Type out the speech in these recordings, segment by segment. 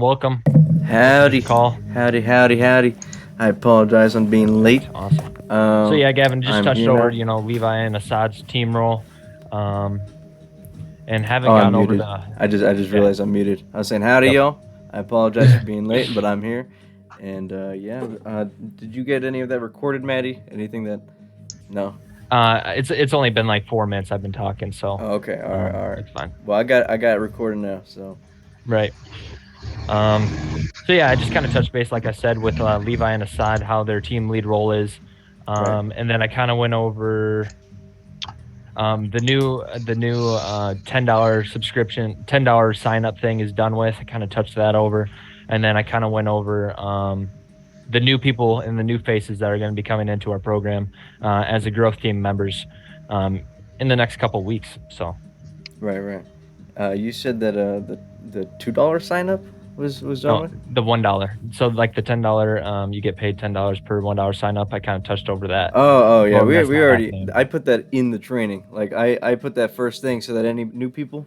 welcome. Appreciate the Howdy, call. howdy. I apologize on being late. Awesome. So Um, yeah, Gavin just I'm touched here over, now. Levi and Assad's team role, um, and haven't Oh, I'm gotten over muted. the I just yeah. realized I'm muted. I was saying howdy, Yep. y'all. I apologize for being late, but I'm here. And yeah, did you get any of that recorded, Maddie? Anything that? No. It's only been like 4 minutes I've been talking, so Oh, okay. All right. it's fine. Well, I got it recorded now. So. Right. Um, so yeah, I just kind of touched base, like I said, with Levi and Assad, how their team lead role is, Right. and then I kind of went over the new $10 subscription, $10 sign up thing is done with. I kind of touched that over, and then I kind of went over the new people and the new faces that are going to be coming into our program as the growth team members um, in the next couple weeks. So Right. You said that the $2 sign up was done no, with. the $1. So like the $10, you get paid $10 per $1 sign up. I kind of touched over that. Oh yeah, Told them we that's we not already. happening. I put that in the training. Like I put that first thing so that any new people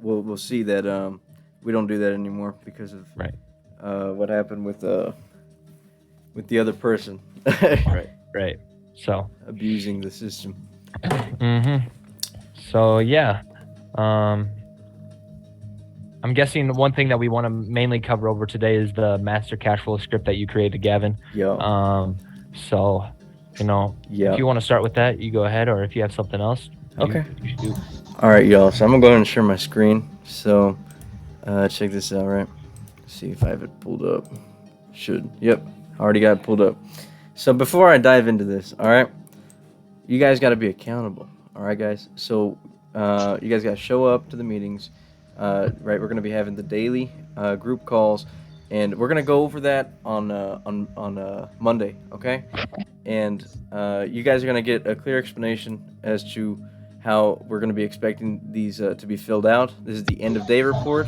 will see that we don't do that anymore because of Right. what happened with the other person Right. Right. So. abusing the system. Mm-hmm. So yeah. Um, I'm guessing the one thing that we want to mainly cover over today is the master cash flow script that you created, Gavin. Yo, So, if yeah. you want to start with that, you go ahead, or if you have something else, you Okay. you shoot. All right, y'all. So I'm gonna go ahead and share my screen. So check this out, right? See if I have it pulled up. Should. Yep. Already got it pulled up. So before I dive into this, all right, you guys got to be accountable. All right, guys. So you guys got to show up to the meetings. Right, we're gonna be having the daily group calls, and we're gonna go over that on Monday. Okay, and you guys are gonna get a clear explanation as to how we're gonna be expecting these to be filled out. This is the end of day report.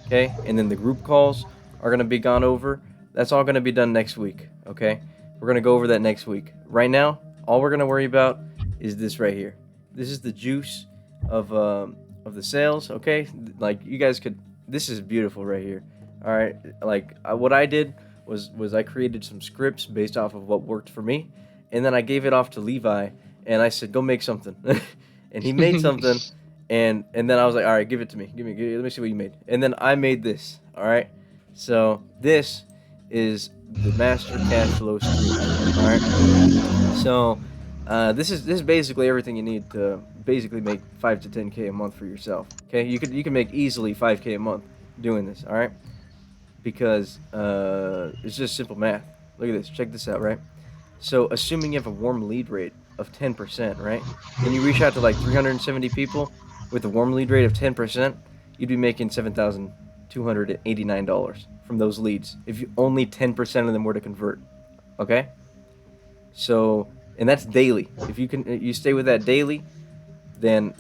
Okay, and then the group calls are gonna be gone over. That's all gonna be done next week. Okay, we're gonna go over that next week. Right now, all we're gonna worry about is this right here. This is the juice of the sales. Okay, like you guys could. This is beautiful right here. All right, like what I did was I created some scripts based off of what worked for me, and then I gave it off to Levi, and I said, "Go make something," and he made something, and then I was like, "All right, give it to me. Let me see what you made." And then I made this. All right, so this is the master cash flow script. All right, so this is basically everything you need to basically make 5 to 10K a month for yourself. Okay, you can make easily 5K a month doing this. All right, because it's just simple math. Look at this. Check this out. Right. So assuming you have a warm lead rate of 10%, right, and you reach out to like 370 people with a warm lead rate of 10%, you'd be making $7,289 from those leads if you only 10% of them were to convert. Okay. So, and that's daily. If you stay with that daily, then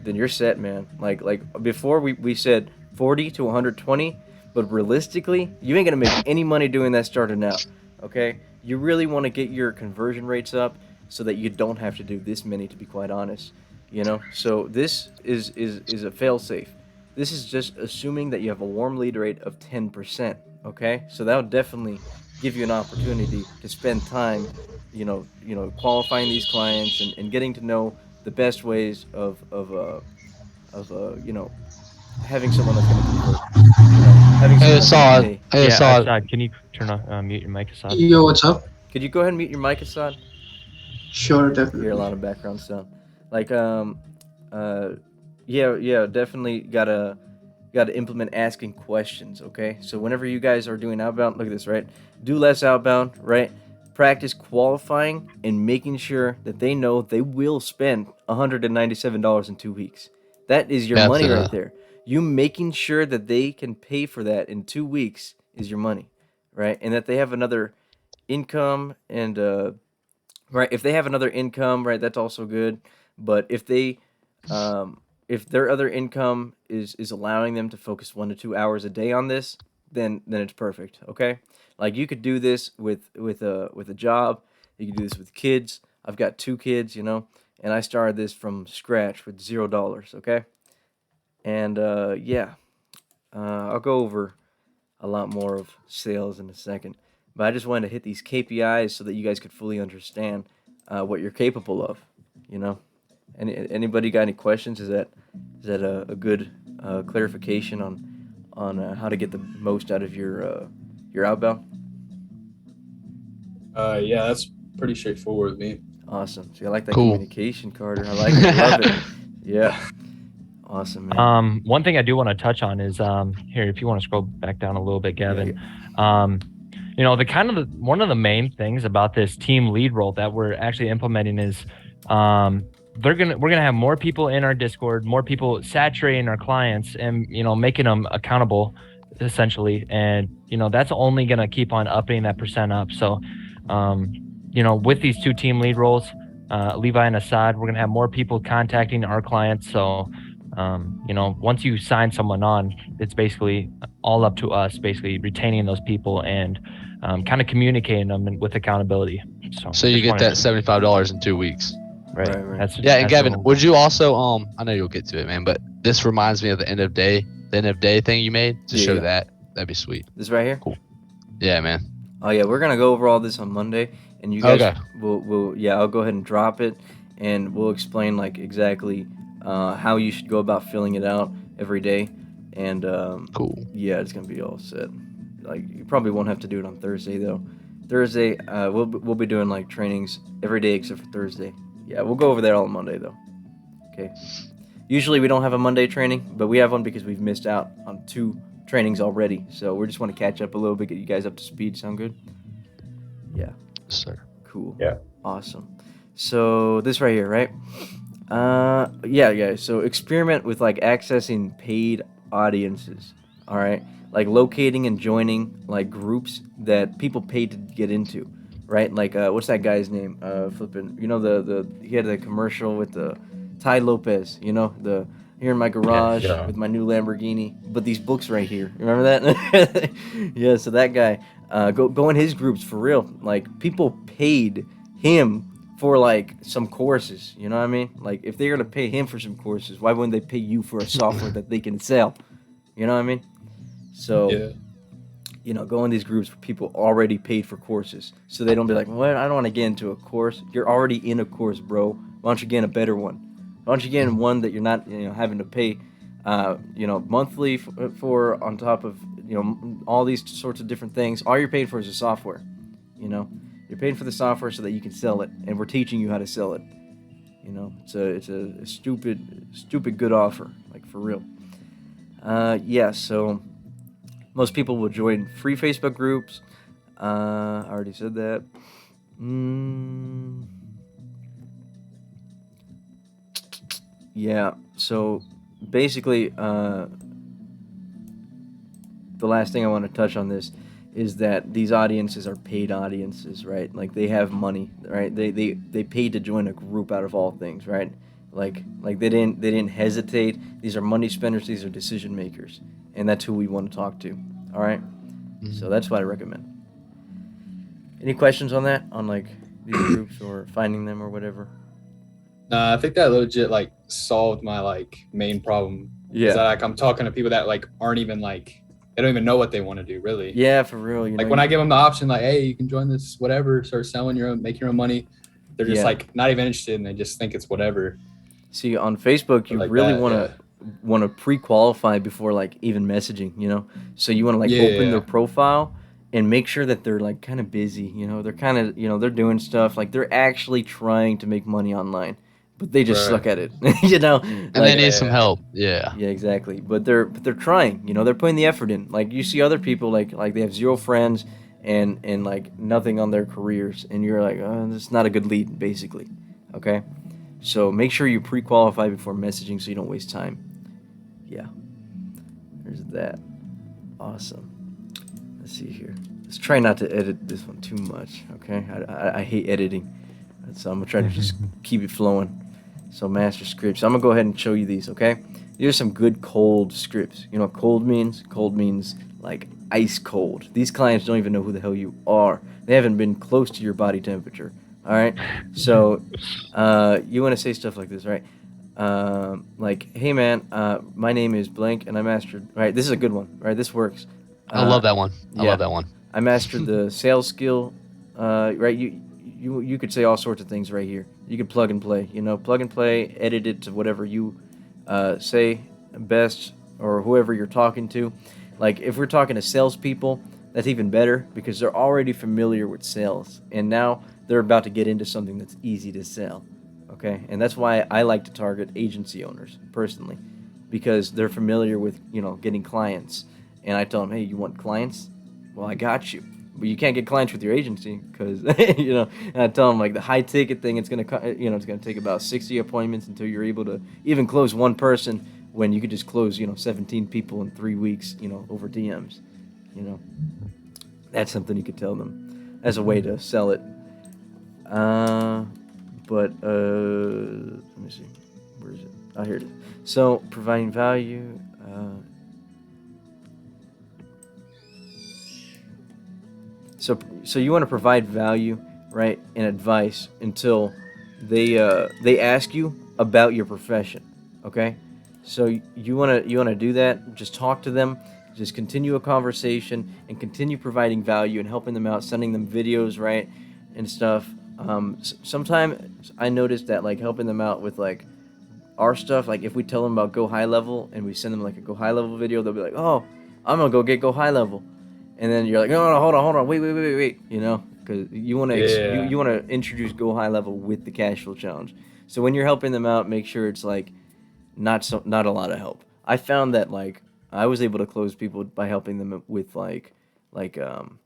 you're set, man. Like before we said 40 to 120, but realistically, you ain't gonna make any money doing that starting out. Okay, you really want to get your conversion rates up so that you don't have to do this many. To be quite honest, So this is a fail safe. This is just assuming that you have a warm lead rate of 10%. Okay, so that would definitely give you an opportunity to spend time, qualifying these clients and getting to know the best ways of having someone that's going to convert. Having Hey someone that's going to Assad, pay. hey Yeah, Assad. Assad, can you turn on mute your mic, Assad? Yo, what's up? Could you go ahead and mute your mic, Assad? Sure, Hear a definitely. lot of background sound. Like uh, yeah, definitely gotta implement asking questions. Okay, so whenever you guys are doing outbound, look at this, right? Do less outbound, right? Practice qualifying and making sure that they know they will spend $197 in 2 weeks. That is your That's money right there. You making sure that they can pay for that in 2 weeks is your money, right? And that they have another income and right, if they have another income, right, that's also good. But if their other income is allowing them to focus 1 to 2 hours a day on this, then it's perfect. Okay, like you could do this with a job. You could do this with kids. I've got 2 kids, and I started this from scratch with $0. Okay, and yeah, I'll go over a lot more of sales in a second. But I just wanted to hit these KPIs so that you guys could fully understand what you're capable of. You know, anybody got any questions? Is that a good clarification on how to get the most out of your outbound? Yeah, that's pretty straightforward with me. Awesome. See, I like that Cool. communication, Carter. I like it. I love it. Yeah. Awesome, man. One thing I do want to touch on is here, if you want to scroll back down a little bit, Gavin. The kind of one of the main things about this team lead role that we're actually implementing is we're gonna have more people in our Discord, more people saturating our clients, and making them accountable, essentially. And that's only gonna keep on upping that percent up. So, with these two team lead roles, Levi and Assad, we're gonna have more people contacting our clients. So, once you sign someone on, it's basically all up to us, basically retaining those people and kind of communicating them with accountability. So you get that $75 in 2 weeks. Right. Right. Yeah, and that's Gavin, the- would you also I know you'll get to it, man, but this reminds me of the end of day thing you made to show Yeah. that. That'd be sweet. This right here? Yeah, man. Oh yeah, we're gonna go over all this on Monday, and you guys Okay. will I'll go ahead and drop it, and we'll explain like exactly how you should go about filling it out every day, and Cool. yeah, it's gonna be all set. Like you probably won't have to do it on Thursday though. Thursday, we'll be doing like trainings every day except for Thursday. Yeah, we'll go over that all on Monday though. Okay. Usually we don't have a Monday training, but we have one because we've missed out on 2 trainings already. So we just want to catch up a little bit, get you guys up to speed. Sound good? Yeah. Sir. Cool. Yeah. Awesome. So this right here, right? Yeah. So experiment with like accessing paid audiences. All right. Like locating and joining like groups that people paid to get into, right? Like what's that guy's name? Flipping. He had the commercial with the Ty Lopez. The here in my garage Yeah. with my new Lamborghini. But these books right here. Remember that? Yeah. So that guy. Go in his groups for real. Like people paid him for like some courses. You know what I mean? Like if they're gonna pay him for some courses, why wouldn't they pay you for a software that they can sell? You know what I mean? So Yeah. go in these groups where people already paid for courses, so they don't be like, well, I don't want to get into a course. You're already in a course, bro. Why don't you get in a better one? Why don't you get in one that you're not having to pay monthly for on top of all these sorts of different things. All you're paying for is the software. You're paying for the software so that you can sell it, and we're teaching you how to sell it. It's a stupid good offer, like for real. Yeah. So most people will join free Facebook groups. I already said that. Yeah. So basically, the last thing I want to touch on this is that these audiences are paid audiences, right? Like they have money, right? They paid to join a group out of all things, right? Like they didn't hesitate. These are money spenders. These are decision makers, and that's who we want to talk to. All right. So that's what I recommend. Any questions on that? On like these groups or finding them or whatever? Nah, I think that legit like solved my like main problem. Yeah. Is that like I'm talking to people that like aren't even like they don't even know what they want to do really. Yeah, for real. Like when I give them the option, like, hey, you can join this whatever, start selling your own, make your own money. They're just Yeah. like not even interested, and they just think it's whatever. See, on Facebook, you Like really that, want to pre-qualify before like even messaging. So you want to like Yeah, open yeah. their profile and make sure that they're like kind of busy. They're kind of they're doing stuff like they're actually trying to make money online, but they just Right. suck at it. And they need some yeah. help. Yeah. Yeah, exactly. But they're trying. They're putting the effort in. Like you see other people like they have 0 friends and like nothing on their careers, and you're like, oh, this is not a good lead, basically. Okay, so make sure you pre-qualify before messaging so you don't waste time. Yeah, there's that. Awesome. Let's see here. Let's try not to edit this one too much. Okay, I hate editing, so I'm gonna try to just keep it flowing. So master scripts. I'm gonna go ahead and show you these. Okay, these are some good cold scripts. You know what cold means? Cold means like ice cold. These clients don't even know who the hell you are. They haven't been close to your body temperature. All right. So you want to say stuff like this, right? Like, hey man, my name is blank, and I mastered. Right. This is a good one. Right. This works. I love that one. I yeah. love that one. I mastered the sales skill. Right, you could say all sorts of things right here. You could plug and play. Plug and play, edit it to whatever you say best, or whoever you're talking to. Like if we're talking to salespeople, that's even better because they're already familiar with sales, and now they're about to get into something that's easy to sell. Okay, and that's why I like to target agency owners personally, because they're familiar with getting clients, and I tell them, hey, you want clients? Well, I got you. But you can't get clients with your agency because And I tell them like the high ticket thing. It's gonna take about 60 appointments until you're able to even close one person. When you could just close 17 people in 3 weeks over DMs. You know that's something you could tell them as a way to sell it. But let me see. Where is it? Oh, here it is. So providing value. So you want to provide value, right, and advice until they ask you about your profession, okay? So you wanna do that. Just talk to them. Just continue a conversation and continue providing value and helping them out, sending them videos, right, and stuff. Sometimes I noticed that like helping them out with like our stuff, like if we tell them about Go High Level and we send them like a Go High Level video, they'll be like, "Oh, I'm gonna go get Go High Level," and then you're like, "No, no, hold on, wait," because you want to Yeah. you want to introduce Go High Level with the cash flow challenge. So when you're helping them out, make sure it's like not a lot of help. I found that like I was able to close people by helping them with like um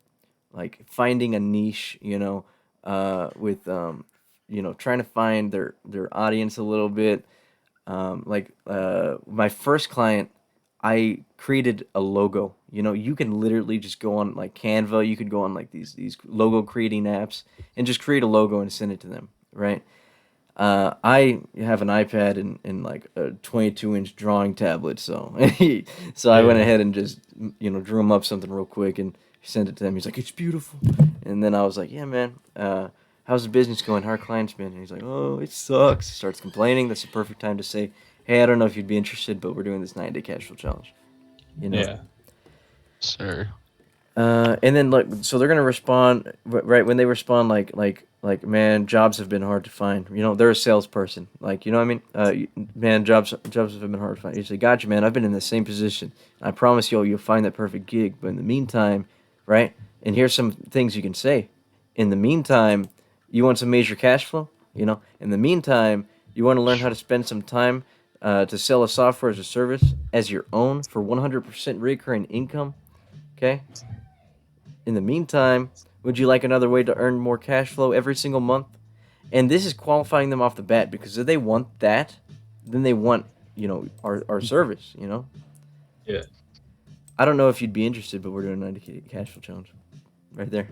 like finding a niche, with trying to find their audience a little bit. My first client, I created a logo. You can literally just go on like Canva. You could go on like these logo creating apps and just create a logo and send it to them, right? I have an iPad and like a 22-inch drawing tablet, so so I went Yeah. ahead and just drew him up something real quick and sent it to him. He's like, "It's beautiful," and then I was like, "Yeah, man, how's the business going? How are clients been?" And he's like, "Oh, it sucks." He starts complaining. That's the perfect time to say, "Hey, I don't know if you'd be interested, but we're doing this 9-day cash flow challenge." You know. Yeah. Sir. And then like so they're gonna respond right when they respond like man, jobs have been hard to find. They're a salesperson, like what I mean. Man, jobs have been hard to find. You say, gotcha, man. I've been in the same position. I promise you'll find that perfect gig. But in the meantime, right? And here's some things you can say. In the meantime, you want some major cash flow. In the meantime, you want to learn how to spend some time to sell a software as a service as your own for 100% recurring income. Okay. In the meantime, would you like another way to earn more cash flow every single month? And this is qualifying them off the bat because if they want that, then they want, our service. Yeah. I don't know if you'd be interested, but we're doing a 90K cash flow challenge right there.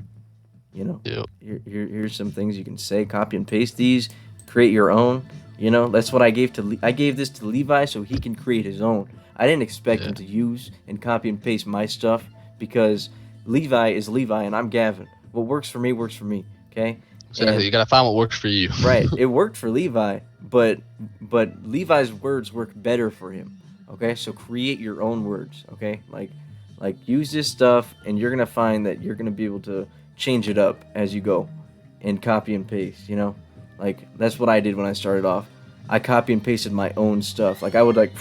Yep. Here's some things you can say, copy and paste these, create your own. That's what I gave I gave this to Levi so he can create his own. I didn't expect Yeah. him to use and copy and paste my stuff because Levi is Levi and I'm Gavin. What works for me works for me. Okay. Exactly. And You gotta find what works for you. right, it worked for Levi, but Levi's words work better for him. Okay, so create your own words. Okay, like use this stuff, and you're gonna find that you're gonna be able to change it up as you go, and copy and paste. Like that's what I did when I started off. I copy and pasted my own stuff. Like I would like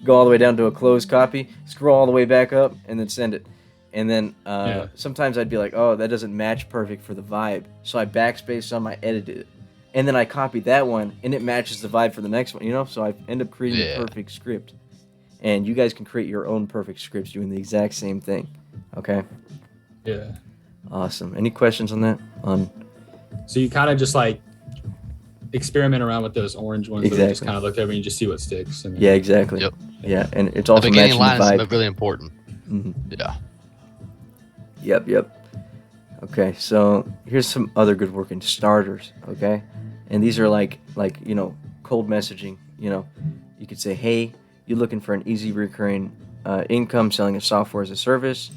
go all the way down to a closed copy, scroll all the way back up, and then send it. And then Yeah. sometimes I'd be like, oh, that doesn't match perfect for the vibe. So I backspaced some, I edited it. And then I copied that one, and it matches the vibe for the next one. So I end up creating the Yeah. perfect script. And you guys can create your own perfect scripts doing the exact same thing. Okay? Yeah. Awesome. Any questions on that? So you kind of just like experiment around with those orange ones that we just Exactly. kind of look over and you just see what sticks. And Yeah, exactly. Yep. Yeah, and it's The also beginning matching the line is vibe. really important. Mhm. Yeah. Yep. Okay, so here's some other good working starters, okay? And these are like cold messaging, You could say, "Hey, you looking for an easy recurring income selling a software as a service?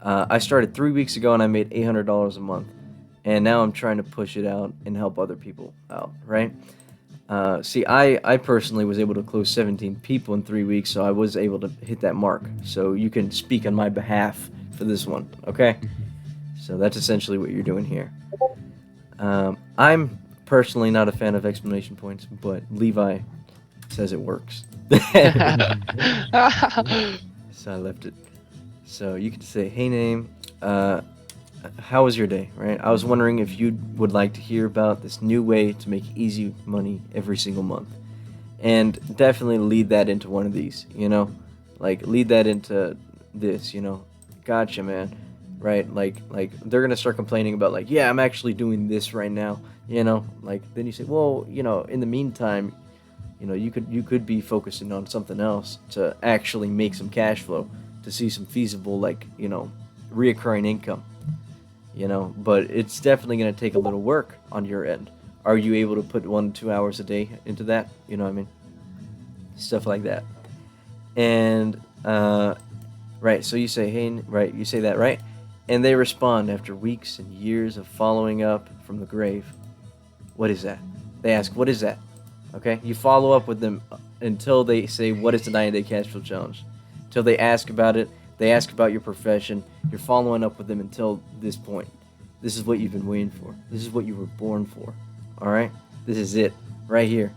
I started 3 weeks ago and I made $800 a month. And now I'm trying to push it out and help other people out, right?" See, I personally was able to close 17 people in 3 weeks, so I was able to hit that mark. So you can speak on my behalf for this one, okay? So that's essentially what you're doing here. I'm personally not a fan of exclamation points, but Levi says it works. So I left it. So you could say, "Hey, name, uh, how was your day?" Right? I was wondering if you would like to hear about this new way to make easy money every single month, and definitely lead that into one of these. Like lead that into this. Gotcha, man. Right? Like they're gonna start complaining about like, yeah, I'm actually doing this right now. Like then you say, well, in the meantime, you could be focusing on something else to actually make some cash flow, to see some feasible like reoccurring income. But it's definitely going to take a little work on your end. Are you able to put 1 to 2 hours a day into that? You know what I mean? Stuff like that. And right, so you say, hey, right, you say that, right? And they respond after weeks and years of following up from the grave. What is that? They ask, what is that? Okay, you follow up with them until they say, what is the 90-day cash flow challenge? Until they ask about it, they ask about your profession. You're following up with them until this point. This is what you've been waiting for. This is what you were born for. All right, this is it right here.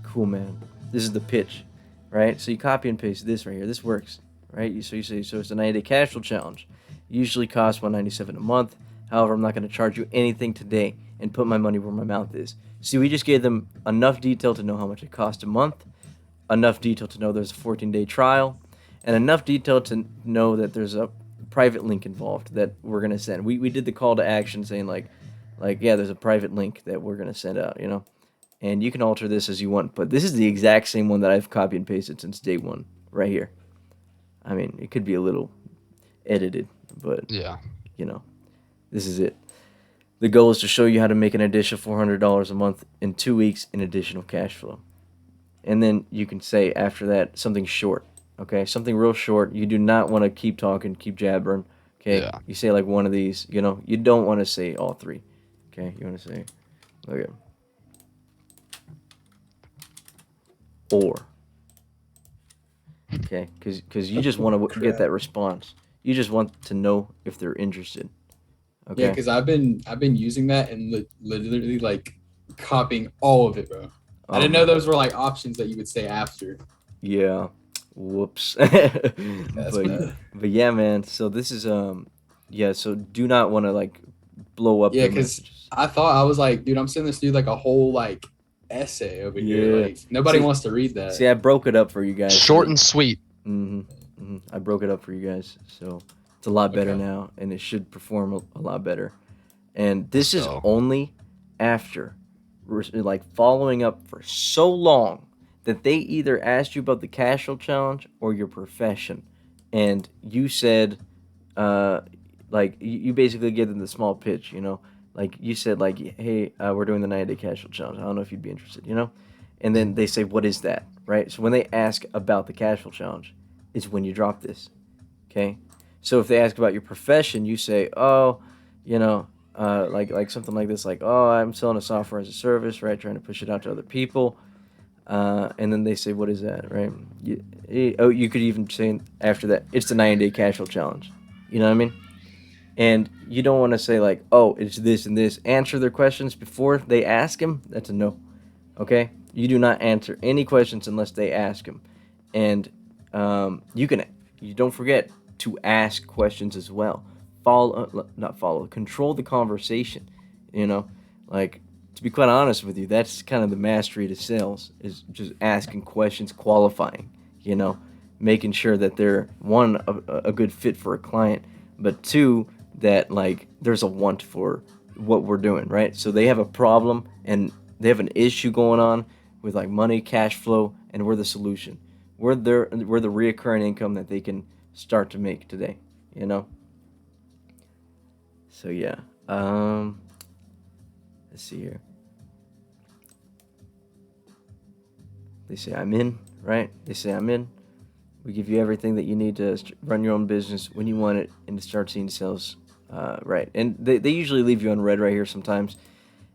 Cool, man. This is the pitch, right? So you copy and paste this right here. This works, right? So you say, so it's a 90-day cash flow challenge. Usually costs $197 a month. However, I'm not going to charge you anything today and put my money where my mouth is. See, we just gave them enough detail to know how much it costs a month, enough detail to know there's a 14-day trial, and enough detail to know that there's a private link involved that we're going to send. We did the call to action saying like yeah, there's a private link that we're going to send out, And you can alter this as you want, but this is the exact same one that I've copied and pasted since day one, right here. I mean, it could be a little edited, but Yeah. This is it. The goal is to show you how to make an additional $400 a month in 2 weeks in additional cash flow. And then you can say after that something short, okay? Something real short. You do not want to keep talking, keep jabbering, okay? Yeah. You say like one of these, You don't want to say all three, okay? You want to say, okay, or, okay? Because you just want to get that response. You just want to know if they're interested. Okay. Yeah, because I've been using that and literally like copying all of it, bro. I didn't know those were like options that you would say after. Yeah. Whoops. That's but bad. but yeah, man. So this is yeah. So do not want to like blow up Yeah, their because messages. I thought I was like, dude, I'm sending this dude like a whole like essay over here. Yeah. Like nobody See- wants to read that. See, I broke it up for you guys. Short and sweet. I broke it up for you guys, so it's a lot better Okay. now, and it should perform a lot better. And this is So- only after like following up for so long that they either asked you about the cash flow challenge or your profession, and you said, like you basically give them the small pitch, like you said, like, hey, we're doing the 90-day cash flow challenge. I don't know if you'd be interested, and then they say, what is that, right? So when they ask about the cash flow challenge, is when you drop this, okay? So if they ask about your profession, you say, oh, like something like this, like, oh, I'm selling a software as a service, right? Trying to push it out to other people. And then they say, what is that, right? You could even say after that, it's the 90-day cash flow challenge. You know what I mean? And you don't want to say like, oh, it's this and this. Answer their questions before they ask them. That's a no. Okay? You do not answer any questions unless they ask them. And you don't forget to ask questions as well. Control the conversation. Like, to be quite honest with you, that's kind of the mastery to sales, is just asking questions, qualifying, making sure that they're, one, a good fit for a client, but two, that like there's a want for what we're doing, right? So they have a problem and they have an issue going on with like money, cash flow, and we're the solution. We're the reoccurring income that they can start to make today, So yeah. Let's see here. They say I'm in, right? They say I'm in. We give you everything that you need to run your own business when you want it and to start seeing sales, right? And they usually leave you on red right here sometimes.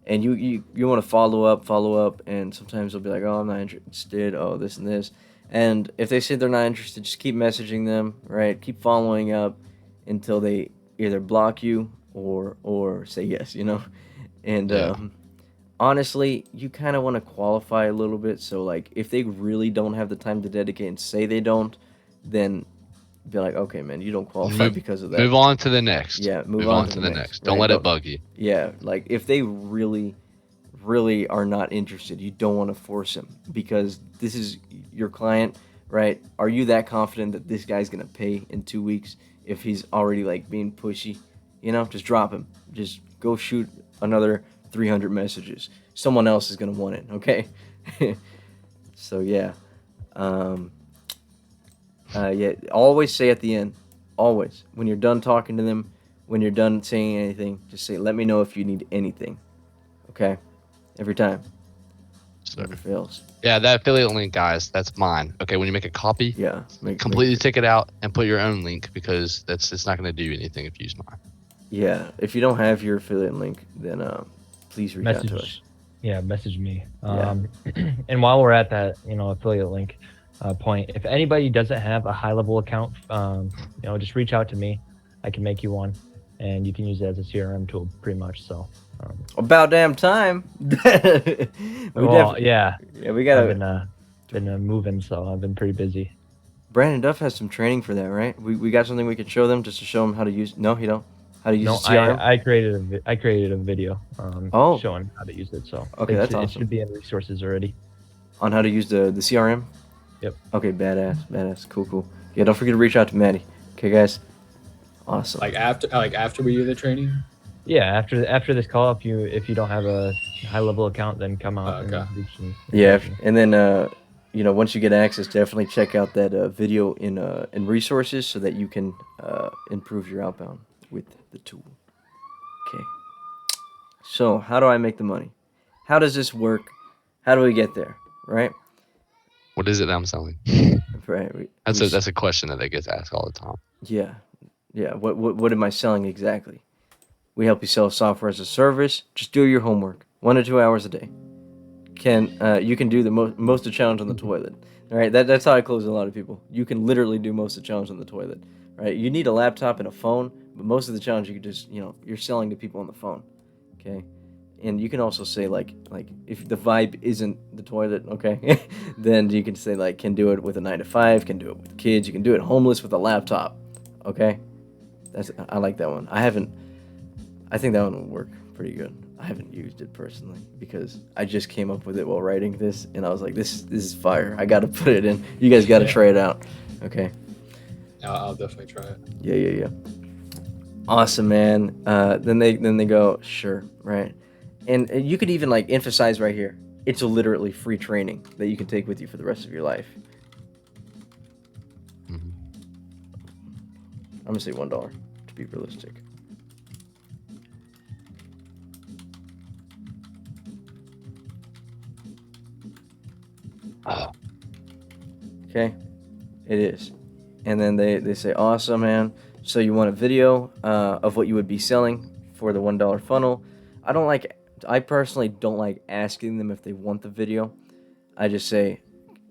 and you want to follow up, and sometimes they'll be like, oh, I'm not interested, oh, this and this. And if they say they're not interested, just keep messaging them, right? Keep following up until they either block you or say yes, you know. And Yeah. honestly, you kind of want to qualify a little bit. So like, if they really don't have the time to dedicate and say they don't, then be like, okay, man, you don't qualify Move, because of that. move on to the next. Yeah, move Move on on to to the the next. next. Don't Right? let it Don't. bug you. Yeah, like if they really are not interested, you don't want to force them because this is your client, right? Are you that confident that this guy's gonna pay in 2 weeks if he's already like being pushy? You know, just drop him. Just go shoot another 300 messages. Someone else is gonna want it. Okay. So yeah, um, yeah. Always say at the end, always when you're done talking to them, when you're done saying anything, just say, "Let me know if you need anything." Okay, every time. So, Never fails. yeah, that affiliate link, guys, that's mine. Okay, when you make a copy, Yeah, completely take it out and put your own link because it's not going to do anything if you use mine. Yeah, if you don't have your affiliate link, then please reach out to us. Message me. Yeah. And while we're at that, affiliate link point, if anybody doesn't have a high level account, just reach out to me. I can make you one, and you can use it as a CRM tool, pretty much. So. About damn time. Yeah, we gotta. I've been moving, so I've been pretty busy. Brandon Duff has some training for that, right? We got something we could show them just to show them how to use. No, you don't. How to use No, CRM. I created a video Oh. showing how to use it. So Okay, that's It awesome. should be in resources already. On how to use the CRM. Yep. Okay, badass, cool. Yeah, don't forget to reach out to Maddie. Okay, guys. Awesome. Like after we do the training. Yeah, after this call, if you don't have a high level account, then come out Okay. and reach me. Yeah, and then once you get access, definitely check out that video in resources so that you can improve your outbound with the tool. Okay. So how do I make the money? How does this work? How do we get there? Right. What is it that I'm selling? Right. That's a question that they get asked all the time. Yeah. What am I selling exactly? We help you sell software as a service. Just do your homework, 1 to 2 hours a day. You can do the most of the challenge on the toilet. All right, that's how I close a lot of people. You can literally do most of the challenge on the toilet. Right, you need a laptop and a phone, but most of the challenge you can just you're selling to people on the phone. Okay, and you can also say like if the vibe isn't the toilet, okay, then you can say like can do it with a 9 to 5, can do it with kids, you can do it homeless with a laptop. Okay, I like that one. I think that one would work pretty good. I haven't used it personally because I just came up with it while writing this, and I was like, "This is fire! I got to put it in. You guys got to try it out." Okay. I'll definitely try it. Yeah. Awesome, man. Then they go, sure, right? And you could even like emphasize right here. It's a literally free training that you can take with you for the rest of your life. Mhm. I'm gonna say $1 to be realistic. Okay, it is. And then they say, awesome, man. So you want a video of what you would be selling for the $1 funnel. I personally don't like asking them if they want the video. I just say,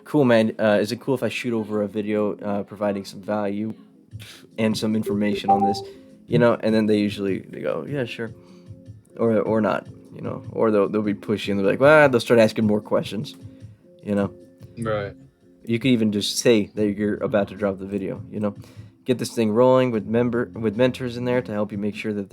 cool, man. Is it cool if I shoot over a video providing some value and some information on this? And then they go, yeah, sure. Or not, or they'll be pushy and they'll be like, well, they'll start asking more questions, Right. You could even just say that you're about to drop the video. Get this thing rolling with mentors in there to help you make sure that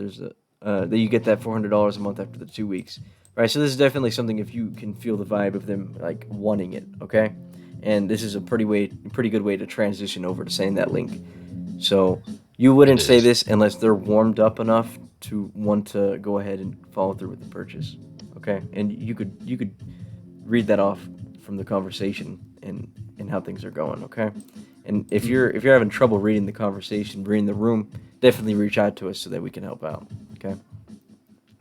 that you get that $400 a month after the 2 weeks. Right. So this is definitely something if you can feel the vibe of them like wanting it. Okay. And this is a pretty good way to transition over to saying that link. So you wouldn't say this unless they're warmed up enough to want to go ahead and follow through with the purchase. Okay. And you could read that off from the conversation and how things are going, okay? And if you're having trouble reading the conversation, reading the room, definitely reach out to us so that we can help out, okay?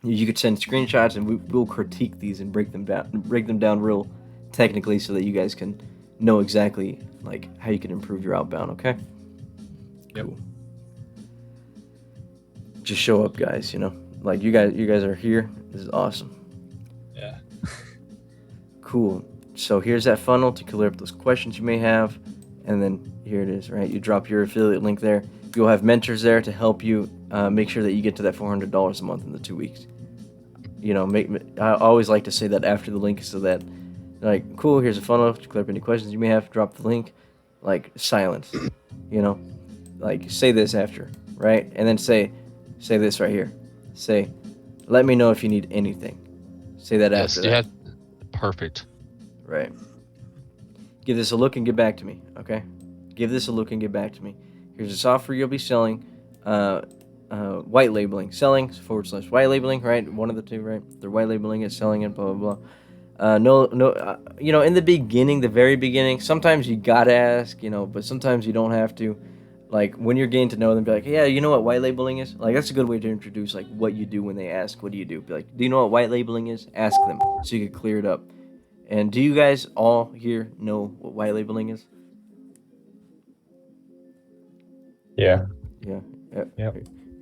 You could send screenshots and we'll critique these and break them down real technically so that you guys can know exactly like how you can improve your outbound, okay? Yep. Cool. Just show up, guys, like you guys are here. This is awesome. cool. So here's that funnel to clear up those questions you may have, and then here it is, right? You drop your affiliate link there. You'll have mentors there to help you make sure that you get to that $400 a month in the 2 weeks. You know, I always like to say that after the link so that, like, cool, here's a funnel to clear up any questions you may have. Drop the link, like, silence, you know? Like, say this after, right? And then say this right here. Say, let me know if you need anything. Say that Yes, after you that. have perfect. Right. Give this a look and get back to me, okay? Give this a look and get back to me. Here's the software you'll be selling. White labeling. Selling / white labeling, right? One of the two, right? They're white labeling it, selling it, blah, blah, blah. You know, in the beginning, the very beginning, sometimes you gotta ask, you know, but sometimes you don't have to. Like, when you're getting to know them, be like, yeah, you know what white labeling is? Like, that's a good way to introduce, like, what you do when they ask, what do you do? Be like, do you know what white labeling is? Ask them so you can clear it up. And do you guys all here know what white labeling is? Yeah. Yeah. Yep.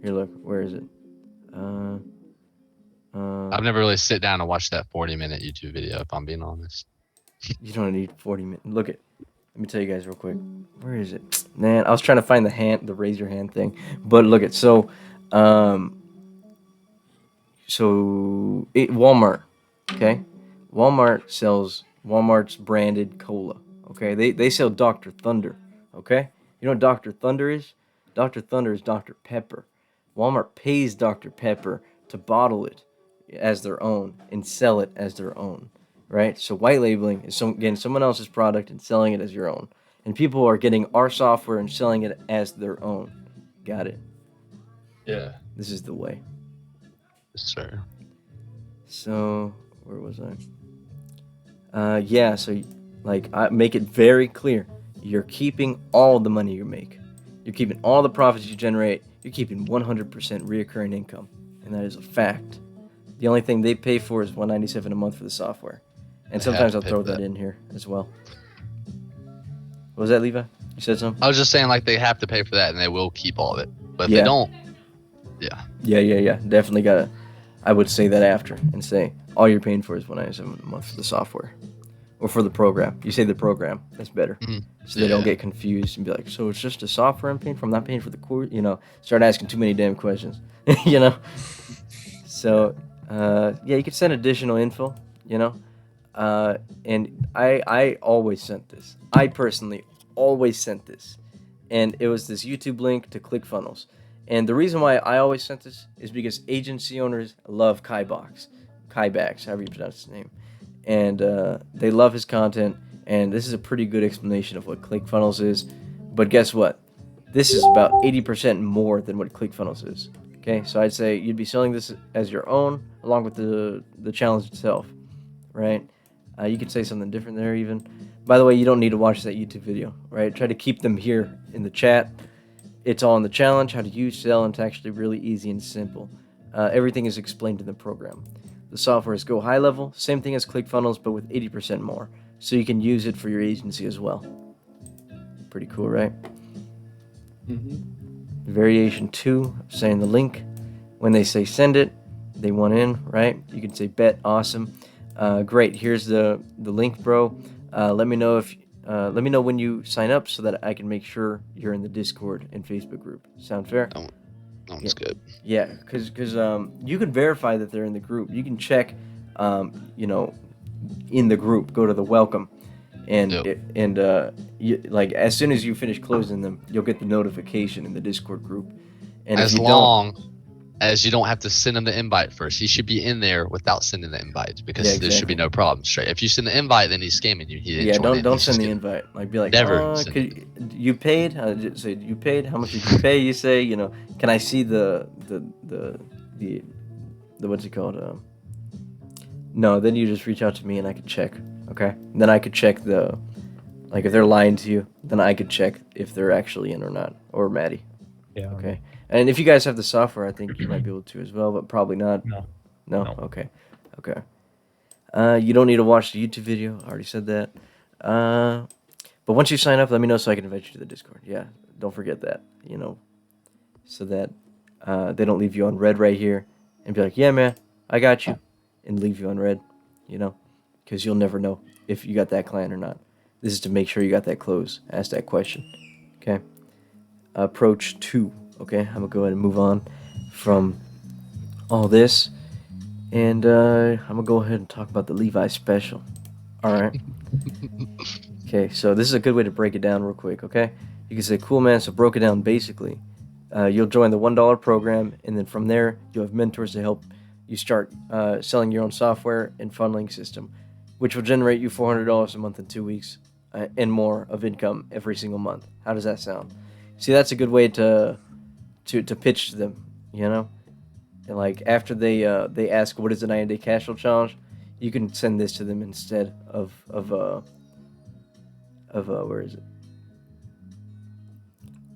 Here, look. Where is it? I've never really sit down and watched that 40-minute YouTube video, if I'm being honest. You don't need 40 minutes. Look it. Let me tell you guys real quick. Where is it? Man, I was trying to find the raise your hand thing, but look it. So, Walmart. Okay, Walmart's branded cola. Okay, they sell Dr. Thunder. Okay, you know what Dr. Thunder is? Dr. Thunder is Dr. Pepper. Walmart pays Dr. Pepper to bottle it as their own and sell it as their own, right? So white labeling is getting someone else's product and selling it as your own. And people are getting our software and selling it as their own. Got it? Yeah. This is the way. Yes, sir. So, where was I? Yeah, so, like, I make it very clear. You're keeping all the money you make. You're keeping all the profits you generate. You're keeping 100% reoccurring income. And that is a fact. The only thing they pay for is $197 a month for the software. And They sometimes have I'll to throw pay for that that. in here as well. What was that, Levi? You said something? I was just saying, like, they have to pay for that, and they will keep all of it. But if Yeah. they don't, yeah. Yeah. Definitely gotta. I would say that after and say all you're paying for is $197 a month for the software, or for the program. You say the program. That's better, Mhm. so they don't Yeah. get confused and be like, "So it's just a software I'm paying for? I'm not paying for the course." You know, start asking too many damn questions. You know. So, yeah, you could send additional info. You know, and I always sent this. I personally always sent this, and it was this YouTube link to ClickFunnels. And the reason why I always sent this is because agency owners love Kaibax, however you pronounce his name, and they love his content. And this is a pretty good explanation of what ClickFunnels is. But guess what? This is about 80% more than what ClickFunnels is. Okay, so I'd say you'd be selling this as your own, along with the challenge itself, right? You could say something different there even. By the way, you don't need to watch that YouTube video, right? Try to keep them here in the chat. It's all in the challenge, how to use, sell, and it's actually really easy and simple. Everything is explained in the program. The software is Go High Level, same thing as ClickFunnels, but with 80% more. So you can use it for your agency as well. Pretty cool, right? Variation 2, saying the link. When they say send it, they want in, right? You can say bet, awesome. Great, here's the link, bro. Let me know when you sign up so that I can make sure you're in the Discord and Facebook group. Sound fair? That's good. Yeah, because you can verify that they're in the group. You can check, you know, in the group. Go to the welcome, and Yep. like as soon as you finish closing them, you'll get the notification in the Discord group. And if As you don't, long as you don't have to send him the invite first. He should be in there without sending the invite because Yeah, there should be exactly. no problem. Straight. If you send the invite, then he's scamming you. He didn't yeah, join in. don't He's send just the kidding. invite. Like be like, Never send you paid? Just say you paid. How much did you pay? You say, you know, can I see the what's it called? No, then you just reach out to me and I could check. Okay, then I could check like if they're lying to you, then I could check if they're actually in or not, or Maddie. Yeah. Okay, and if you guys have the software, I think you might be able to as well, but probably not. No. No. No. Okay. You don't need to watch the YouTube video. I already said that. But once you sign up, let me know so I can invite you to the Discord. Yeah, don't forget that. You know, so that they don't leave you on red right here and be like, "Yeah, man, I got you," and leave you on red. You know, because you'll never know if you got that client or not. This is to make sure you got that close. Ask that question. Okay. Approach 2. Okay, I'm gonna go ahead and move on from all this, and I'm gonna go ahead and talk about the Levi special. All right. Okay, so this is a good way to break it down real quick. Okay, you can say, "Cool, man." So broke it down basically. You'll join the $1 program, and then from there, you'll have mentors to help you start selling your own software and funneling system, which will generate you $400 a month in 2 weeks and more of income every single month. How does that sound? See, that's a good way to pitch to them, you know. And like after they ask what is the 90-day cash flow challenge, you can send this to them instead of where is it?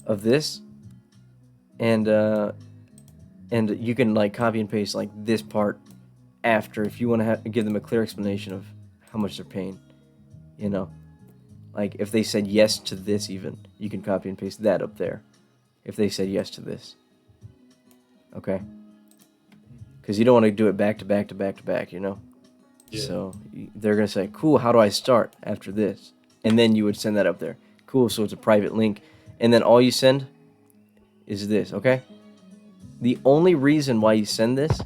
Of this, and you can like copy and paste like this part after if you want to give them a clear explanation of how much they're paying, you know. Like if they said yes to this, even you can copy and paste that up there. If they said yes to this, okay, because you don't want to do it back to back to back to back, you know. Yeah. So they're gonna say, "Cool, how do I start after this?" And then you would send that up there. Cool, so it's a private link, and then all you send is this, okay? The only reason why you send this,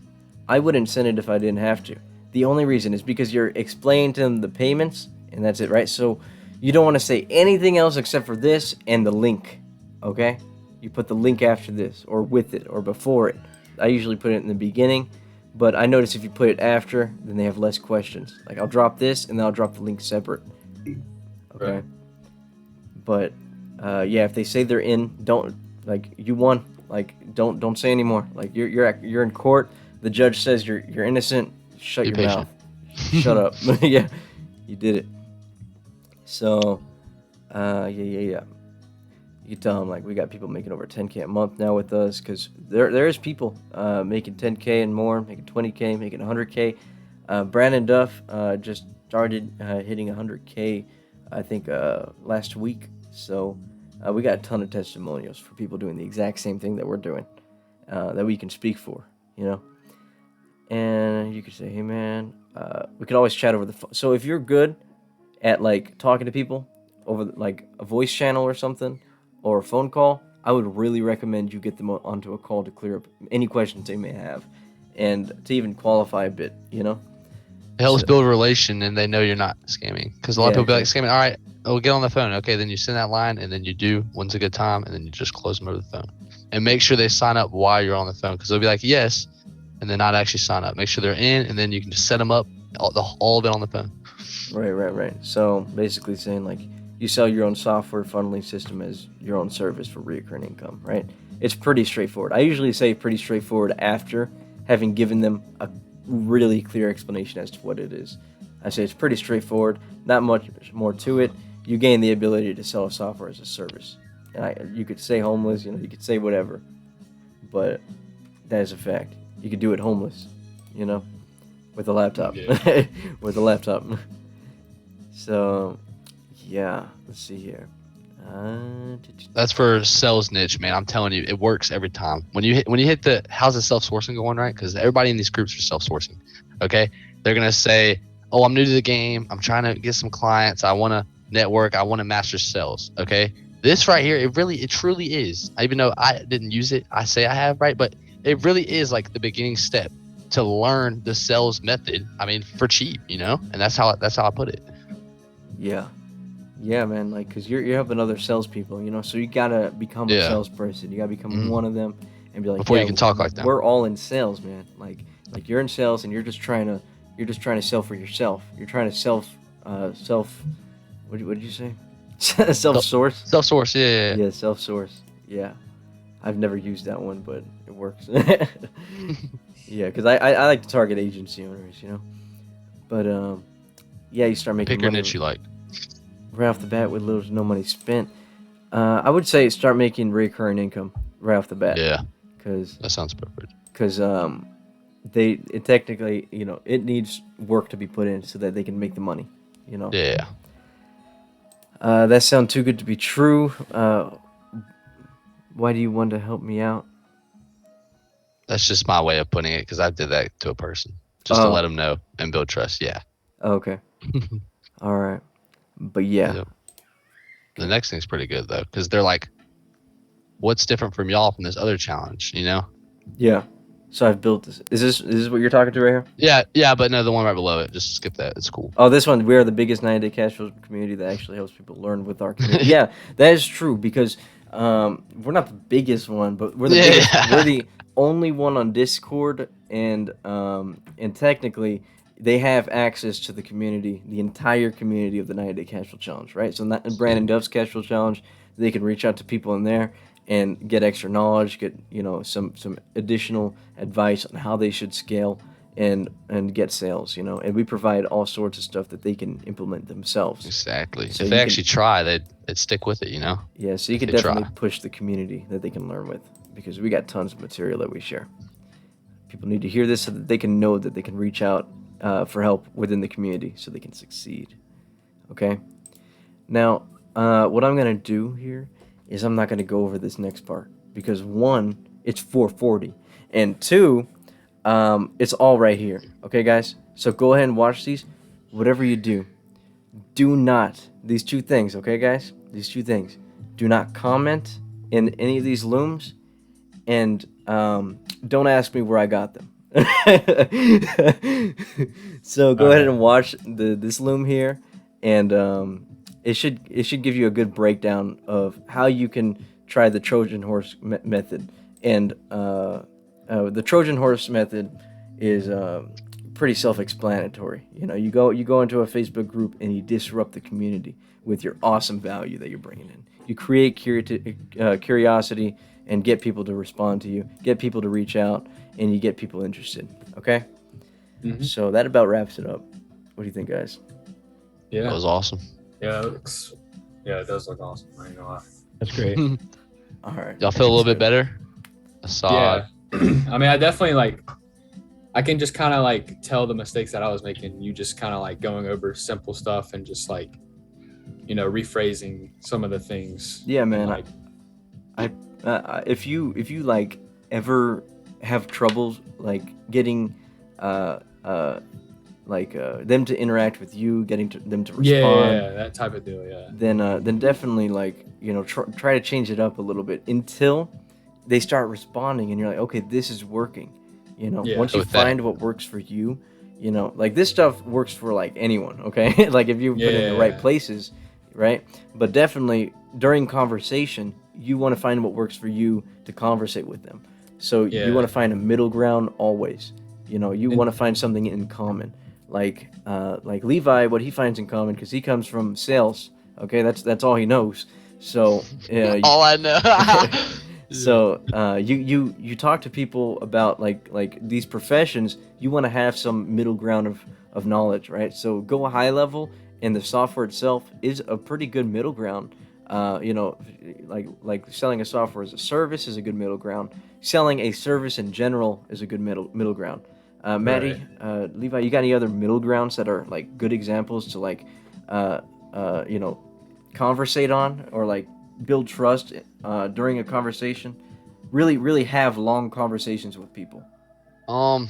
I wouldn't send it if I didn't have to. The only reason is because you're explaining to them the payments, and that's it, right? So you don't want to say anything else except for this and the link, okay? You put the link after this, or with it, or before it. I usually put it in the beginning, but I notice if you put it after, then they have less questions. Like I'll drop this, and then I'll drop the link separate. Okay. Right. But yeah, if they say they're in, don't like you won. Like don't say anymore. Like you're in court. The judge says you're innocent. Shut Be your patient. mouth. Shut up. Yeah, you did it. So, yeah. You can tell them like we got people making over 10K a month now with us because there is people making 10K and more, making 20K, making 100K. Brandon Duff just started hitting 100K, I think last week. So we got a ton of testimonials for people doing the exact same thing that we're doing that we can speak for, you know. And you could say, hey man, we could always chat over the phone. So if you're good at like talking to people over like a voice channel or something or a phone call, I would really recommend you get them onto a call to clear up any questions they may have and to even qualify a bit, you know. It helps So- build a relation, and they know you're not scamming. Because a lot of Yeah, people be like scamming. All right, we'll get on the phone. Okay, then you send that line, and then you do when's a good time, and then you just close them over the phone. And make sure they sign up while you're on the phone, because they'll be like yes, and then not actually sign up. Make sure they're in, and then you can just set them up all of it on the phone. Right. So basically saying like you sell your own software funneling system as your own service for recurring income, right? It's pretty straightforward. I usually say pretty straightforward after having given them a really clear explanation as to what it is. I say it's pretty straightforward, not much more to it. You gain the ability to sell a software as a service. And you could say homeless, you know, you could say whatever, but that is a fact. You could do it homeless, you know, with a laptop. Yeah. With a laptop. So, yeah, let's see here. That's for sales niche, man. I'm telling you, it works every time. When you hit the how's the self-sourcing going, right? Because everybody in these groups are self-sourcing. Okay, they're gonna say, "Oh, I'm new to the game. I'm trying to get some clients. I want to network. I want to master sales." Okay, this right here, it truly is. Even though I didn't use it, I say I have, right? But it really is like the beginning step to learn the sales method. I mean, for cheap, you know, and that's how I put it. Yeah, man. Like, cause you're helping other salespeople, you know. So you gotta become a Yeah. salesperson. You gotta become Mhm. one of them, and be like, Before you yeah, can talk like them. We're all in sales, man. Like you're in sales, and you're just trying to sell for yourself. You're trying to self. What did you say? Self-source. Self-source, yeah. Yeah, self-source. Yeah, I've never used that one, but it works. Yeah, because I like to target agency owners, you know. But yeah, you start making Pick your money niche you like. right off the bat with little to no money spent. I would say start making recurring income right off the bat. Yeah, Because that sounds perfect. it technically, you know, it needs work to be put in so that they can make the money, you know. Yeah. That sounds too good to be true. Why do you want to help me out? That's just my way of putting it, because I did that to a person just to Oh. let them know and build trust. Yeah. Oh, okay. All right, but yeah, Yep. The next thing's pretty good though, because they're like, "What's different from y'all from this other challenge?" You know? yeah. So I've built this. Is this what you're talking to right here? Yeah, but no, the one right below it. Just skip that. It's cool. Oh, this one. We are the biggest 90-day cash flow community that actually helps people learn with our community. Yeah, that is true because we're not the biggest one, but we're the biggest. We're the only one on Discord, and technically they have access to the community, the entire community of the 90-day cash flow challenge, right? So Brandon Duff's cash flow challenge, they can reach out to people in there and get extra knowledge, get some additional advice on how they should scale and get sales, and we provide all sorts of stuff that they can implement themselves. Exactly. So If you they can- actually try, they'd stick with it. You know? Yeah, so you If can they definitely try. push the community that they can learn with because we got tons of material that we share. People need to hear this so that they can know that they can reach out for help within the community so they can succeed. Okay? Now, what I'm going to do here is I'm not going to go over this next part because one, it's 440, and two, it's all right here. Okay, guys? So go ahead and watch these. Whatever you do, do not, these two things, okay, guys? These two things. Do not comment in any of these looms, and don't ask me where I got them. So go ahead and watch this loom here, and it should give you a good breakdown of how you can try the Trojan horse method. And the Trojan horse method is pretty self-explanatory. You go into a Facebook group and you disrupt the community with your awesome value that you're bringing in. You create curiosity and get people to respond to you, get people to reach out, and you get people interested. Okay? Mhm. So that about wraps it up. What do you think, guys? That Yeah. was awesome. Yeah. It does look awesome. I ain't gonna lie. That's great. All right. Y'all feel a little bit better? Assad. Yeah. I mean, I definitely I can just kind of tell the mistakes that I was making. You just kind of going over simple stuff and just rephrasing some of the things. Yeah, man. And, If you ever have troubles getting them to interact with you, getting them to respond, yeah, that type of deal. Yeah. then definitely try to change it up a little bit until they start responding, and you're like, okay, this is working. Yeah. Once you With that. find what works for you, this stuff works for anyone. Okay, if you put it in the right Yeah. places, right? But definitely during conversation, you want to find what works for you to conversate with them. So Yeah. you want to find a middle ground always. You And- want to find something in common, like Levi, what he finds in common, because he comes from sales. Okay, that's all he knows. So All I know. so you talk to people about these professions. You want to have some middle ground of knowledge, right? So go high level, and the software itself is a pretty good middle ground. Like selling a software as a service is a good middle ground. Selling a service in general is a good middle ground. Maddie, Levi, you got any other middle grounds that are good examples to conversate on, or build trust during a conversation? Really have long conversations with people. I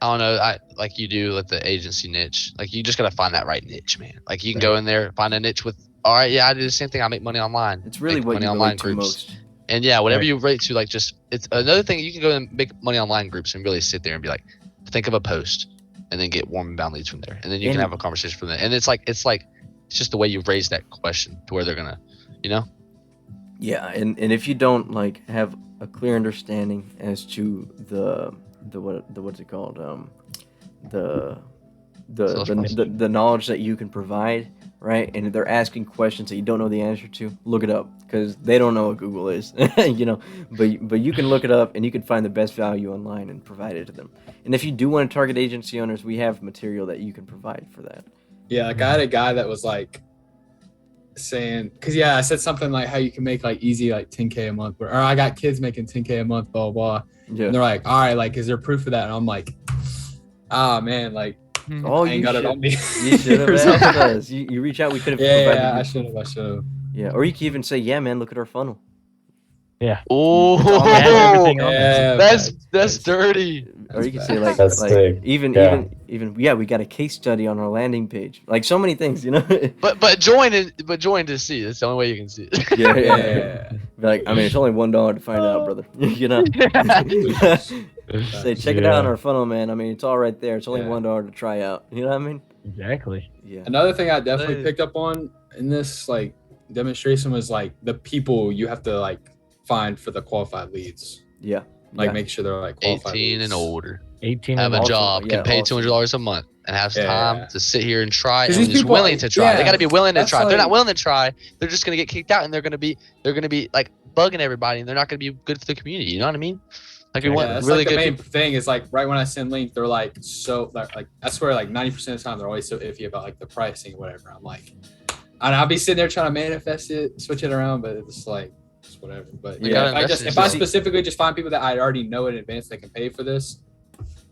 don't know. Like you do with the agency niche. You just gotta find that right niche, man. You can go in there, find a niche with. All right, yeah, I do the same thing. I make money online. It's really Make what money you online relate to most. And yeah, whatever Right. you relate to, it's another thing. You can go and make money online groups and really sit there and be like, think of a post, and then get warm and bound leads from there, and then you can And- have a conversation from there. And it's just the way you raise that question to where they're gonna, Yeah, and if you don't have a clear understanding as to what's it called, Sales process. the knowledge that you can provide, right? And if they're asking questions that you don't know the answer to, look it up, because they don't know what Google is, But you can look it up, and you can find the best value online and provide it to them. And if you do want to target agency owners, we have material that you can provide for that. Yeah, I had a guy that was saying, because I said something like how you can make easy $10K a month, or I got kids making $10K a month, blah blah. Yeah. And they're like, all right, is there proof of that? And I'm like, ah man, Oh, I ain't you got should, it on me. you should have Or asked something. us. You reach out. We could have Yeah, provided I you. should have. Yeah, or you can even say, yeah, man, look at our funnel. oh, It's all It has everything on there. Yeah, that's facts. dirty. Or you can That's say bad. That's sick. even Yeah. we got a case study on our landing page. Like so many things, you know. But join to see. That's the only way you can see it. yeah. Yeah. Like, I mean, it's only $1 to find out, brother. you know. Say, check it out on our funnel, man. I mean, it's all right there. It's only $1 to try out. You know what I mean? Exactly. Yeah. Another thing I definitely picked up on in this like demonstration was like the people you have to like find for the qualified leads. Yeah. Like make sure they're like qualified 18 leads. and older. 18 Have and a older. job, can pay awesome. $200 a month, and have some time to sit here and try, and these just people- willing to try. They got to be willing to that's try. If they're not like- willing to try, they're just gonna get kicked out, and they're gonna be like bugging everybody, and they're not gonna be good for the community. You know what I mean? Like we want that's really like the good main people. thing is like right when I send link, they're like so like I swear like 90% of the time they're always so iffy about like the pricing or whatever. I'm like, and I'll be sitting there trying to manifest it, switch it around, but it's like it's whatever. But You yeah, gotta invest in if I yourself. specifically just find people that I already know in advance that can pay for this,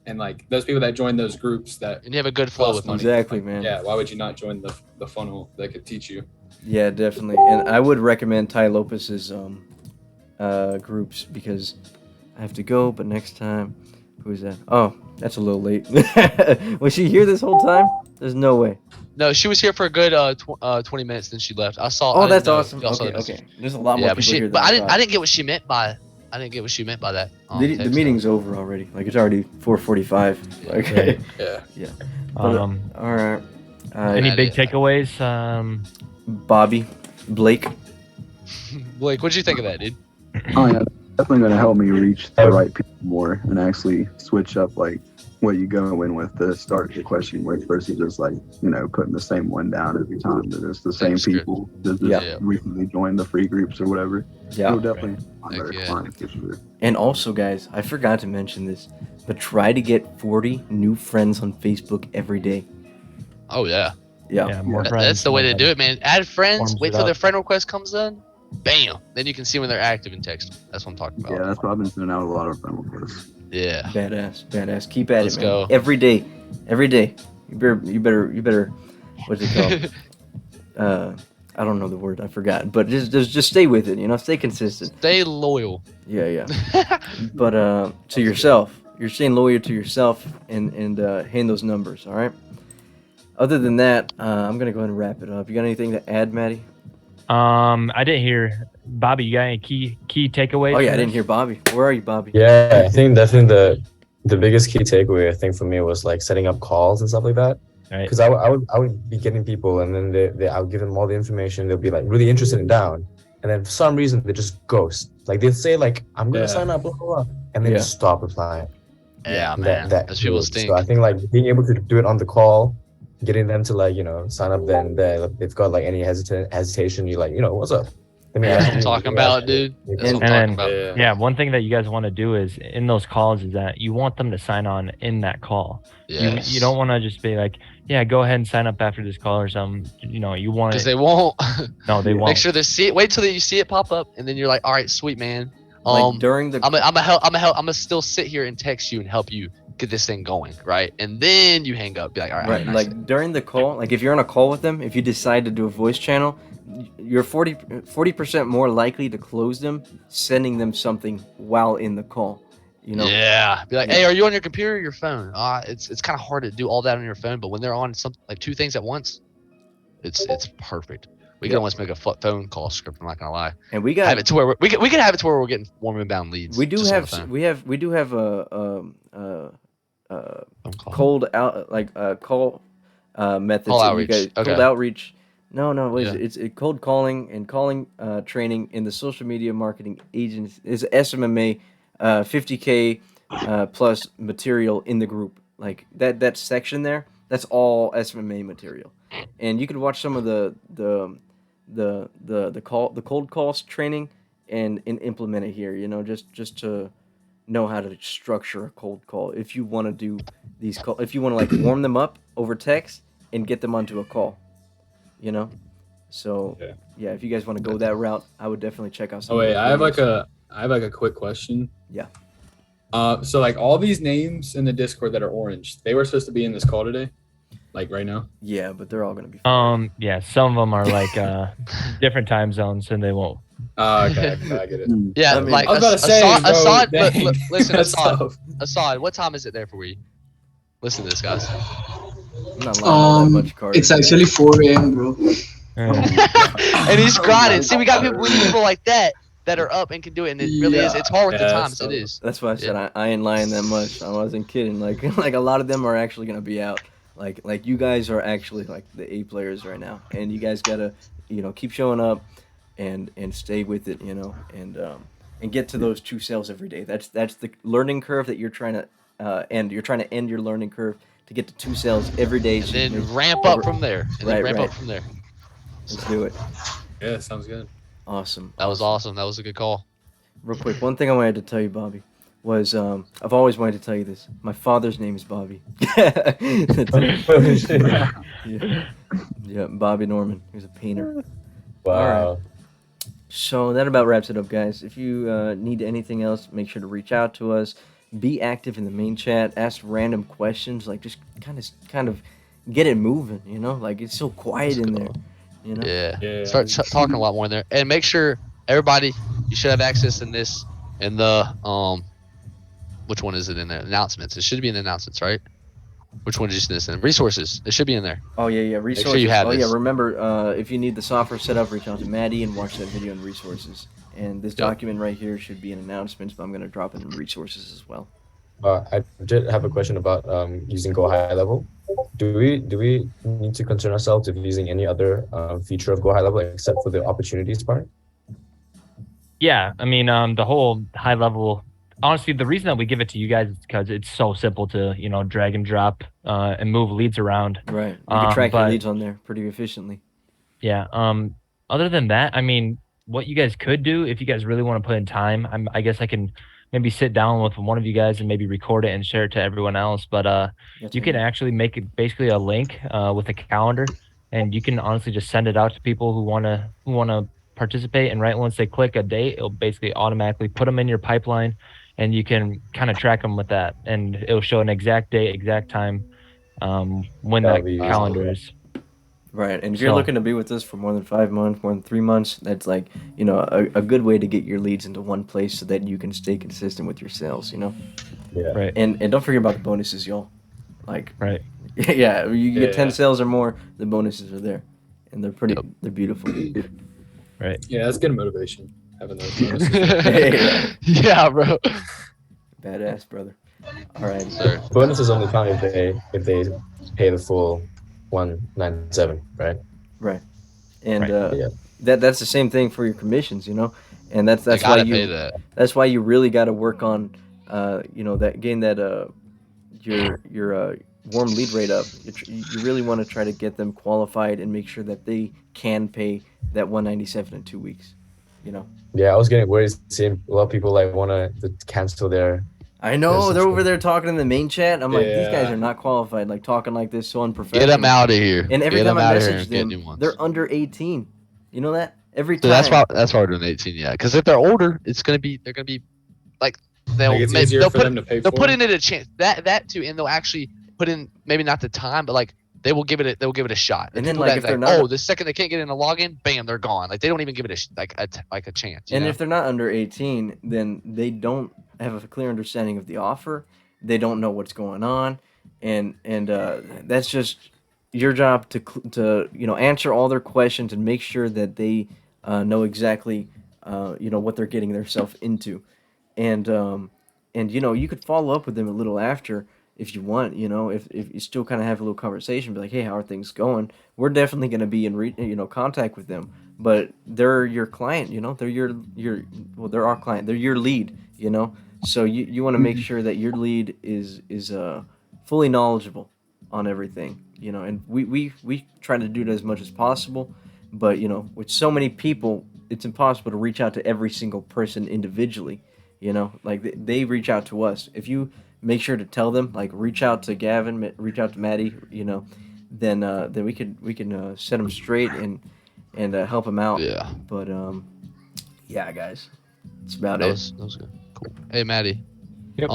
and like those people that join those groups that And you have a good flow cost with money, money. Exactly, like, man. Yeah, why would you not join the funnel that could teach you? Yeah, definitely. And I would recommend Ty Lopez's groups because I have to go, but next time, who's that? Oh, that's a little late. Was she here this whole time? There's no way. No, she was here for a good 20 minutes, then she left. I saw. Oh, I didn't that's know- awesome. y'all saw Okay, the message. okay. There's a lot more Yeah, people but she. here. But than I didn't. thought. I didn't get what she meant by. I didn't get what she meant by that. The text, meeting's over already. Like it's already 4:45. Yeah. Okay. Yeah. All right. Any I big did- takeaways? Bobby, Blake. Blake, what'd you think of that, dude? Oh yeah, definitely gonna help me reach the right people more and actually switch up like what you go in with to start the question with versus just like putting the same one down every time. That it's the same Same script. people that just Yeah. recently joined the free groups or whatever. Yeah. So definitely find Heck better yeah. clients for sure. And also, guys, I forgot to mention this, but try to get 40 new friends on Facebook every day. Oh yeah. Yeah. More friends. That's the way more to do it, man. Add friends. Warms Wait it till up. their friend request comes in. Bam. Then you can see when they're active and text them. That's what I'm talking about. Yeah, that's what I've been sending out a lot of friend requests. Yeah. Badass. Keep at Let's it, man. go. Every day. You better. What's it called? I don't know the word. I forgot. But just stay with it. Stay consistent. Stay loyal. Yeah. But to yourself, you're staying loyal to yourself and hand those numbers. All right. Other than that, I'm gonna go ahead and wrap it up. You got anything to add, Maddie? I didn't hear Bobby. You got any key takeaways? Oh yeah, I from didn't this? hear Bobby. Where are you, Bobby? Yeah, I think definitely the biggest key takeaway I think for me was like setting up calls and stuff like that. Right. Because I would be getting people and then I would give them all the information. They'll be like really interested and down, and then for some reason they just ghost. Like they'll say like I'm gonna sign up, blah blah blah, and then just stop replying. Yeah, And man. Those people kills. stink. So I think like being able to do it on the call, getting them to like sign up, then they've got like any hesitation. You're like what's up? Let me That's ask what I'm you, talking let me ask about, you. dude. That's what I'm And talking then- about. Yeah, one thing that you guys want to do is in those calls is that you want them to sign on in that call. Yes. You don't want to just be like, yeah, go ahead and sign up after this call or something. You want Because it. they won't. No, they won't. Make sure they see it. Wait till you see it pop up, and then you're like, all right, sweet man. Like during the I'm gonna still sit here and text you and help you get this thing going, right? And then you hang up, be like, all right, right, nice. like during the call, like if you're on a call with them, if you decide to do a voice channel, you're 40% more likely to close them, sending them something while in the call. Yeah, be like, hey, are you on your computer or your phone? It's kind of hard to do all that on your phone, but when they're on something like two things at once, it's perfect. We can almost make a phone call script. I'm not gonna lie. And we Have got it to where we can have it to where we're getting warm inbound leads. we do just on have the phone. we do have a Phone call. cold out like call methods. Call that you outreach. guys- Okay. Cold outreach. No, what is Yeah. it? It's cold calling and calling training in the social media marketing agency is SMMA 50K plus material in the group. Like that section there, that's all SMMA material. And you could watch some of the cold calls training and implement it here, just to know how to structure a cold call if you want to do these call if you want to like warm them up over text and get them onto a call. So yeah, if you guys want to go that route, I would definitely check out some Oh of wait, those I have videos. like a quick question. Yeah. So like all these names in the Discord that are orange, they were supposed to be in this call today, like right now. Yeah, but they're all gonna be Yeah, some of them are like different time zones and they won't. Okay, I get it. Yeah, I mean, like I was about to say, bro, Assad. dang, Listen, that's Assad. tough. Assad, what time is it there for you? Listen to this, guys. I'm not lying all that much, Carter. It's actually 4 a.m., bro. And he's grinding. See, we need people like that are up and can do it. And it really is. It's hard with the Yeah, times. so- It is. That's why I said I ain't lying that much. I wasn't kidding. Like like a lot of them are actually gonna be out. Like you guys are actually like the A players right now, and you guys gotta keep showing up and stay with it, and get to those 2 sales every day. That's the learning curve that you're trying to end. You're trying to end your learning curve to get to 2 sales every day. And so you then make ramp up over- from there. And Right, then ramp right. up from there. Let's do it. Yeah, sounds good. Awesome. That was awesome. That was a good call. Real quick, one thing I wanted to tell you, Bobby, was I've always wanted to tell you this. My father's name is Bobby. Yeah, Bobby Norman. He was a painter. Wow. So that about wraps it up, guys. If you need anything else, make sure to reach out to us. Be active in the main chat. Ask random questions. Like just kind of get it moving. Like it's so quiet in there. Yeah. Yeah. Start talking a lot more in there. And make sure everybody, you should have access in this in the which one is it in there? Announcements. It should be in the announcements, right? Which one did you see this in? Resources. It should be in there. Oh yeah. Make Resources. sure you have oh this. yeah. Remember, if you need the software set up, reach out to Maddie and watch that video in resources. And this document right here should be in announcements, but I'm gonna drop it in resources as well. I did have a question about using Go High Level. Do we need to concern ourselves with using any other feature of Go High Level except for the opportunities part? Yeah, I mean, the whole high level. Honestly, the reason that we give it to you guys is because it's so simple to drag and drop and move leads around. Right. You can track your but- leads on there pretty efficiently. Yeah. Other than that, I mean, what you guys could do if you guys really want to put in time, I guess I can maybe sit down with one of you guys and maybe record it and share it to everyone else. But you can actually make it basically a link with a calendar, and you can honestly just send it out to people who wanna participate. And right once they click a date, it'll basically automatically put them in your pipeline, and you can kind of track them with that, and it'll show an exact date, exact time when That'll that be calendar awesome. is. Right, and if you're So- looking to be with us for more than 5 months, more than 3 months, that's like a good way to get your leads into one place so that you can stay consistent with your sales. Yeah. Right. And don't forget about the bonuses, y'all. Like, Right. yeah, you get 10 Yeah. sales or more, the bonuses are there, and they're pretty, Yep. they're beautiful. Yeah, that's good motivation. Having those bonuses. Yeah. Yeah, bro. Badass, brother. All right. Sir. Bonuses only count if they pay the full 197, right? Right. And Right. Yeah. that's the same thing for your commissions, and that's I why gotta you pay that. that's why you really got to work on that getting that your warm lead rate up. You really want to try to get them qualified and make sure that they can pay that 197 in 2 weeks. Yeah, I was getting worried seeing a lot of people like want to cancel their. I know Yes, they're it's over good. there talking in the main chat. I'm like, these guys Yeah. are not qualified. Like talking like this, so unprofessional. Get them out of here. And every Get time them I out of here message and get them, new ones. they're under 18. You know that? Every So time. that's why we're doing 18. Yeah, because if they're older, they're gonna be like they'll Like it's maybe, easier they'll for put them to pay they'll for. put in it a chance that too, and they'll actually put in maybe not the time, but like they will give it a shot. And then, people like, that, if they're not- the second they can't get in a login, bam, they're gone. Like they don't even give it a chance. you And know? if they're not under 18, then they don't have a clear understanding of the offer. They don't know what's going on, and that's just your job to answer all their questions and make sure that they know exactly what they're getting themselves into, and you could follow up with them a little after if you want. If you still kind of have a little conversation, be like, hey, how are things going? We're definitely going to be in contact with them. But they're your client, they're they're our client. They're your lead, So you want to make sure that your lead is fully knowledgeable on everything, And we try to do it as much as possible, but with so many people, it's impossible to reach out to every single person individually. Like they reach out to us. If you make sure to tell them, like reach out to Gavin, reach out to Maddie, then we can set them straight and help them out. yeah, But yeah, guys, that's about that it. was good. Cool. Hey, Maddie. Yep.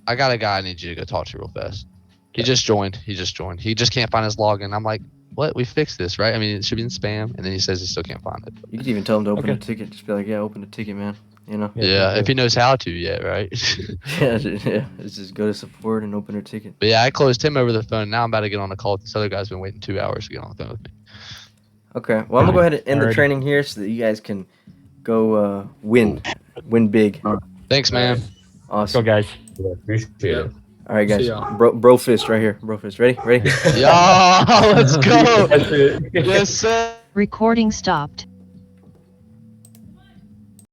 I got a guy I need you to go talk to real fast. He just joined. He just can't find his login. I'm like, what? We fixed this, right? I mean, it should be in spam, and then he says he still can't find it. You could even tell them to open a Okay. ticket. Just be like, yeah, open a ticket, man. you know. Yeah, if he knows how to, yeah, right. Yeah, it's just go to support and open her ticket. But yeah, I closed him over the phone. Now I'm about to get on a call with this other guy's been waiting 2 hours to get on the phone with me. Okay, well, I'm gonna go ahead and end the Alrighty. training here so that you guys can go win big. Thanks, man. Let's go, Awesome. guys. Appreciate Yep. it. All right, guys. See y'all. Bro fist right here. Bro fist. Ready? Yeah, let's go. Yes, sir. Recording stopped.